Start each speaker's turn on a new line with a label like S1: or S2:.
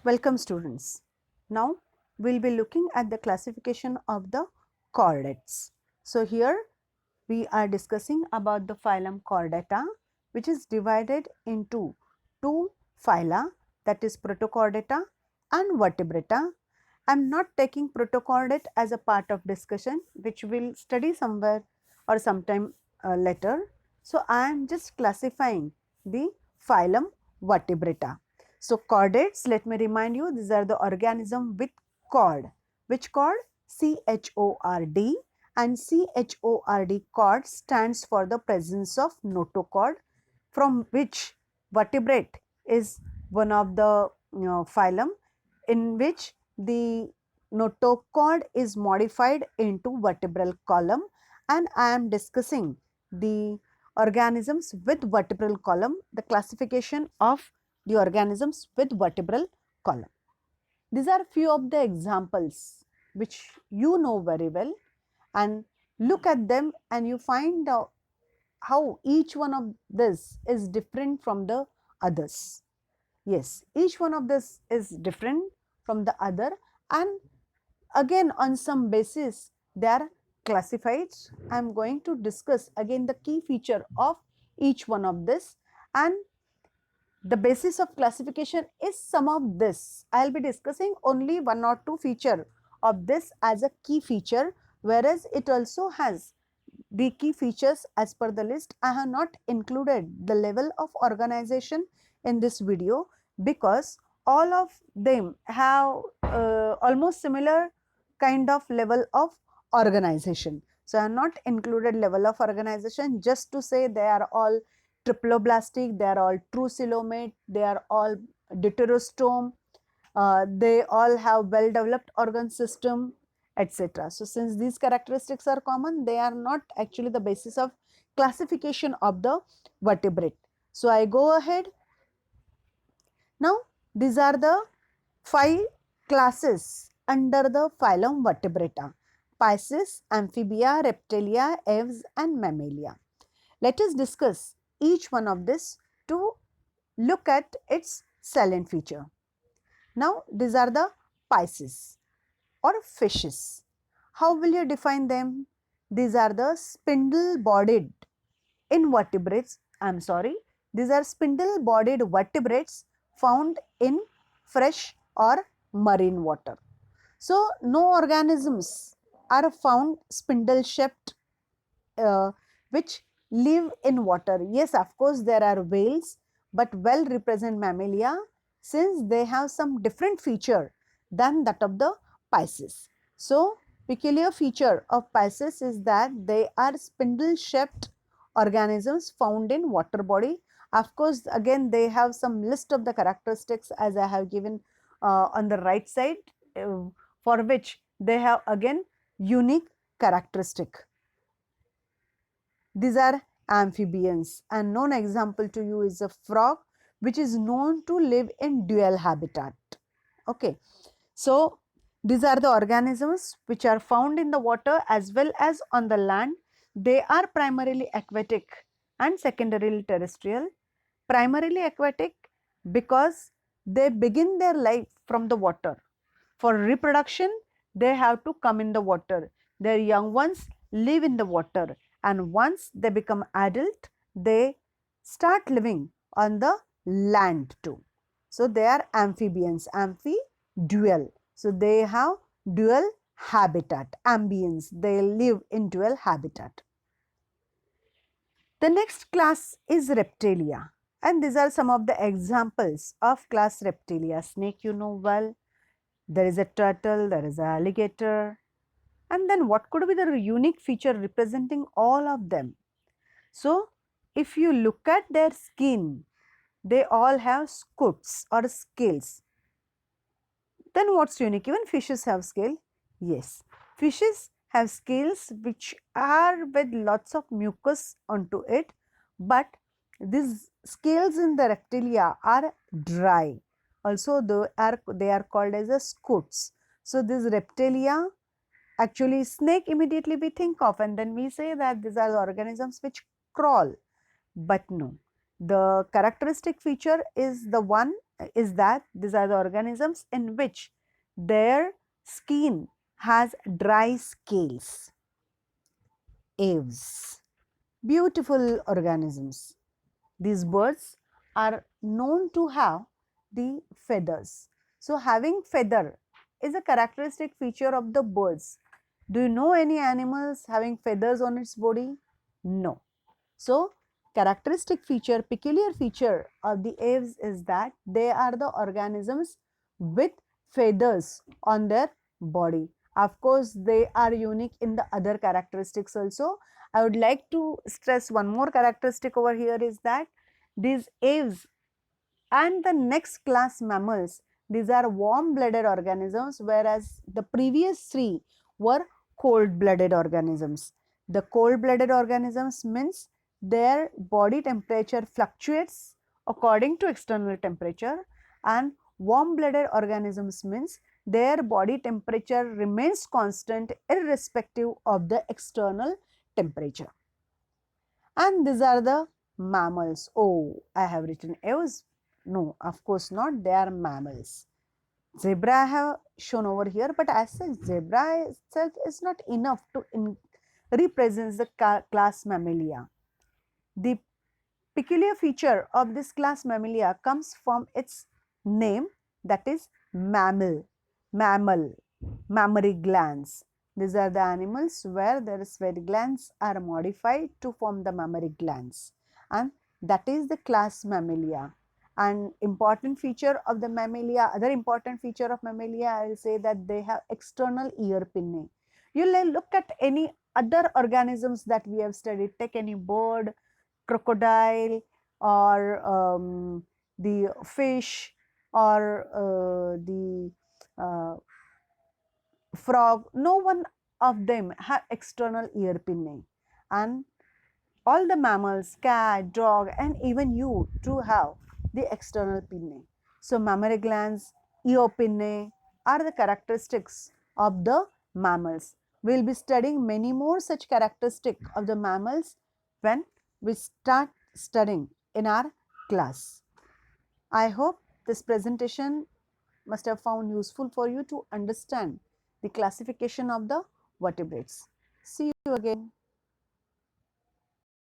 S1: Welcome students. Now we'll be looking at the classification of the chordates. So here we are discussing about the phylum Chordata, which is divided into two phyla, that is Protochordata and Vertebrata. I am not taking Protochordate as a part of discussion, which we'll study somewhere or sometime later. So I am just classifying the phylum Vertebrata. So chordates, let me remind you, these are the organism with chord. Which chord? C-H-O-R-D, and CHORD chord stands for the presence of notochord, from which vertebrate is one of the phylum in which the notochord is modified into vertebral column, and I am discussing the organisms with vertebral column, the classification of the organisms with vertebral column. These are few of the examples which you know very well, and look at them and you find out how each one of this is different from the others. Yes, each one of this is different from the other, and again on some basis they are classified. I am going to discuss again the key feature of each one of this, and the basis of classification is some of this. I will be discussing only one or two feature of this as a key feature, whereas it also has the key features as per the list. I have not included the level of organization in this video because all of them have almost similar kind of level of organization. So I have not included level of organization just to say they are all triploblastic, they are all true coelomate, they are all deuterostome, they all have well developed organ system, etc. So since these characteristics are common, they are not actually the basis of classification of the vertebrate. So I go ahead. Now these are the 5 classes under the phylum Vertebrata: Pisces, Amphibia, Reptilia, Aves and Mammalia. Let us discuss each one of this to look at its salient feature. Now these are the Pisces or fishes. How will you define them? These are the spindle bodied invertebrates. These are spindle bodied vertebrates found in fresh or marine water. So no organisms are found spindle shaped which live in water. Yes, of course there are whales, but well represent mammalia since they have some different feature than that of the Pisces. So peculiar feature of Pisces is that they are spindle shaped organisms found in water body. Of course, again they have some list of the characteristics as I have given on the right side, for which they have again unique characteristic. These are amphibians, and known example to you is a frog, which is known to live in dual habitat. Okay, so these are the organisms which are found in the water as well as on the land. They are primarily aquatic and secondarily terrestrial. Primarily aquatic because they begin their life from the water. For reproduction, they have to come in the water. Their young ones live in the water, and once they become adult, they start living on the land too. So they are amphibians, dual. So they have dual habitat, ambience, they live in dual habitat. The next class is Reptilia, and these are some of the examples of class Reptilia. Snake you know well, there is a turtle, there is an alligator, and then what could be the unique feature representing all of them? So if you look at their skin, they all have scutes or scales. Then what's unique? Even fishes have scale. Yes, fishes have scales which are with lots of mucus onto it, but these scales in the reptilia are dry. Also they are called as a scutes. So this reptilia, actually snake immediately we think of, and then we say that these are the organisms which crawl, but no. The characteristic feature is the one is that these are the organisms in which their skin has dry scales. Aves, beautiful organisms. These birds are known to have the feathers. So, having feather is a characteristic feature of the birds. Do you know any animals having feathers on its body? No. So, characteristic feature, peculiar feature of the aves is that they are the organisms with feathers on their body. Of course, they are unique in the other characteristics also. I would like to stress one more characteristic over here is that these aves and the next class mammals, these are warm blooded organisms, whereas the previous three were cold blooded organisms. The cold blooded organisms means their body temperature fluctuates according to external temperature, and warm blooded organisms means their body temperature remains constant irrespective of the external temperature. And these are the mammals. Oh, I have written aves. No, of course not. They are mammals. Zebra I have shown over here, but as such, zebra itself is not enough to represent the class Mammalia. The peculiar feature of this class Mammalia comes from its name, that is mammal, mammary glands. These are the animals where their sweat glands are modified to form the mammary glands, and that is the class Mammalia. An important feature of the Mammalia, other important feature of Mammalia, I will say that they have external ear pinnae. You look at any other organisms that we have studied, take any bird, crocodile, or the fish, or the uh, frog. No one of them have external ear pinnae, and all the mammals, cat, dog, and even you too have the external pinnae. So, mammary glands, ear pinnae are the characteristics of the mammals. We will be studying many more such characteristics of the mammals when we start studying in our class. I hope this presentation must have found useful for you to understand the classification of the vertebrates. See you again.